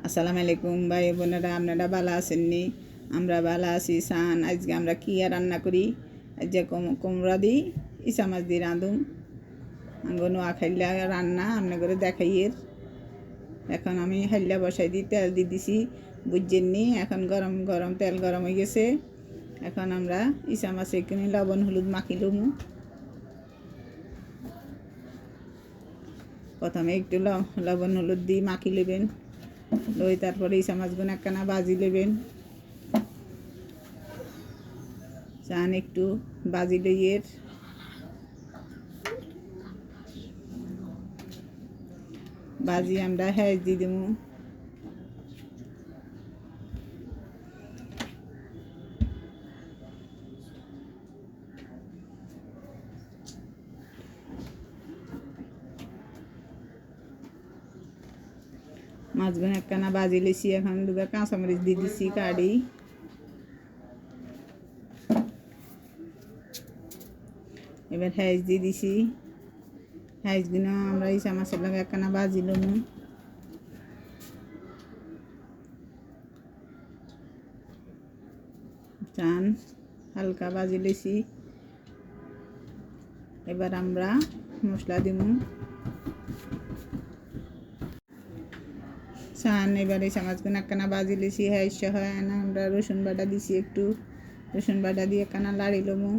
আসসালামু আলাইকুম ভাই বোনেরা, আপনারা ভালো আছেননি? আমরা ভালো আছি। সান আজকে আমরা কি রান্না করি? আজকে কুমড়া দিই ইসা মাছ দিয়ে রাঁধুম। আঙ্গনো খাইলা রান্না আপনি করে দেখাইয়ের। এখন আমি হাইলা বসাই দিই, তেল দিয়ে দিছি বুঝছেননি। এখন গরম গরম তেল গরম হয়ে গেছে। এখন আমরা ইসা মাছ এখানে লবণ হলুদ মাখিলুম। প্রথমে একটু লবণ হলুদ দিয়ে মাখি নেবেন, লই তারপরে ইসা মাছগুলো একখানা ভাজি নেবেন। চান একটু ভাজি লইয়ের, ভাজি আমরা হেঁচ দিয়ে দেবো। মাছগুলো একখানা ভাজি লেছি। এখন দুটো কাঁচামরিচ দিয়ে দিছি কাটি। এবার হেঁচ দিয়ে দিছি। হেঁচগুলো আমরা ইসা মাছের লগে একখানা ভাজি লমু। চান হালকা ভাজি লেছি। এবার আমরা মশলা দিব। চান এবার ইসা মাছগুলো একখানা ভাজি লেছি। হেঁচ হয় না, আমরা রসুন বাটা দিছি। একটু রসুন বাটা দিয়ে একখানা লাড়ি লমু।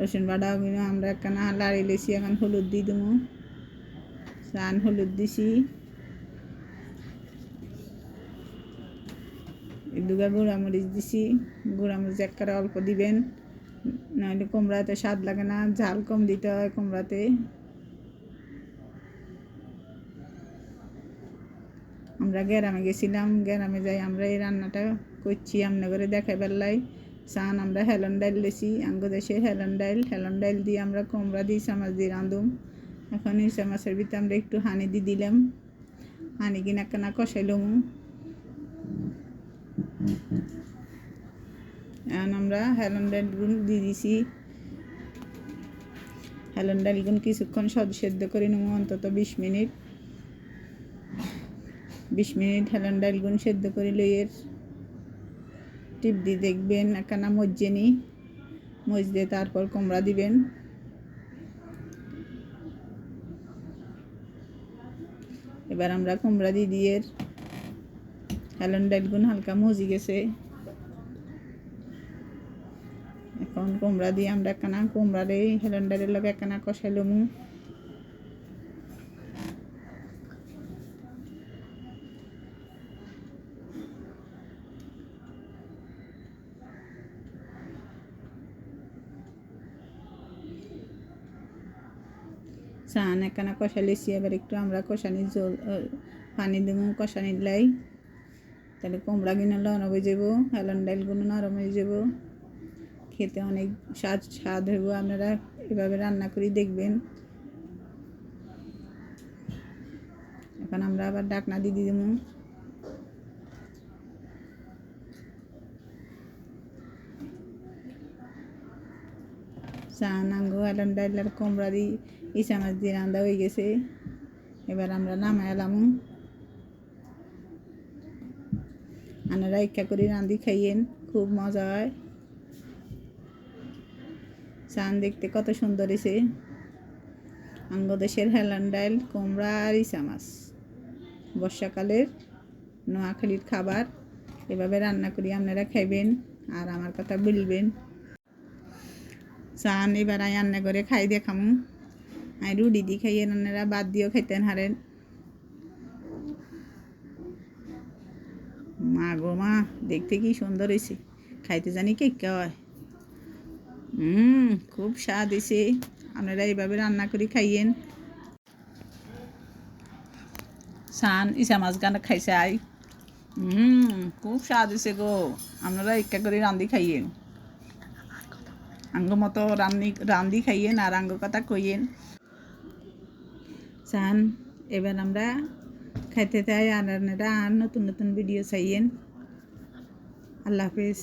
রসুন বাটাগুলো আমরা একখানা লাড়ি লেছি। এখন হলুদ দিয়ে দেবো। চান হলুদ দিছি। দুগা গুঁড়ামরিচ দিছি। গুঁড়ামরিচ একবারে অল্প দিবেন, নাহলে কুমড়াতে স্বাদ লাগে না। ঝাল কম দিতে হয় কুমড়াতে। আমরা গ্রামে গেছিলাম, গ্রামে যাই আমরা এই রান্নাটা করছি আমনে করে দেখাই বেললাই। চান আমরা হেলন ডাইল লেছি, আঙ্গো দেশের হেলন ডাইল দিয়ে আমরা কুমড়া দিয়ে ইসা মাছ দিয়ে রাঁধুম। এখন ইসা মাছের ভিতরে আমরা একটু হানি দিয়ে দিলাম। হানি কিনা একখানা কষাইলুম। এখন আমরা হেলন ডাইলগুন দিয়ে দিছি। হেলন ডাইলগুন কিছুক্ষণ সেদ্ধ করে নেব, অন্তত 20 মিনিট। 20 মিনিট হেলন ডাইলগুন সেদ্ধ করে লইয়ের। টিপ দিয়ে দেখবেন একখানা মজ্জেনি মজ দিয়ে তারপর কুমড়া দিবেন। এবার আমরা কুমড়া দিয়ে হেলন ডাইলগুন হালকা মজি গেছে। এখন কুমড়া দিয়ে আমরা একখানা কুমড়ারে হেলন ডাইলের লগে একখানা কষাইলমু। চান একখানা কষা লেছি। এবার একটু আমরা কষানির জল পানি দেবো কষানির লাই, তাহলে কুমড়া গুলো নরম হয়ে যাব, হেলন ডাইলগুলো নরম হয়ে যাব, খেতে অনেক স্বাদ হইব। আপনারা এভাবে রান্না করে দেখবেন। এখন আমরা আবার ঢাকনা দিয়ে দেবো। চান আঙ্গো হেলন ডাইল আর কুমড়া দিয়ে ইসা মাছ দিয়ে রান্না হয়ে গেছে। এবার আমরা নামাই এলাম। আপনারা ইচ্ছা করে রাঁধি খাইয়েন, খুব মজা হয়। চান দেখতে কত সুন্দর হয়েছে। আঙ্গ দেশের হেলন ডাইল কুমড়া আর ইসা মাছ বর্ষাকালের নোয়াখালীর খাবার। এভাবে রান্না করি আপনারা খাইবেন আর আমার কথা বলবেন। চান এবার আমি রান্না করে খাই দেখামু। আমি রুটি দিয়ে খাইয়ে, আপনারা বাদ দিয়েও খাইতেন হারেন। মা গো মা, দেখতে কি সুন্দর হয়েছে, খাইতে জানি কে হয়। খুব স্বাদ হয়েছে। আপনারা এইভাবে রান্না করে খাইয়েন। চান ইসা মাছ গান খাইছে আই। খুব স্বাদ হয়েছে গো। আপনারা ইচ্ছা করে রান্ধি খাইয়েন, আঙ্গ মতো রান্ধি খাইয়েন আর আঙ্গ কথা কইয়েন। চান এবার আমরা খাইতে চাই আর আপনারা আর নতুন নতুন ভিডিও চাইয়েন। আল্লাহ হাফেজ।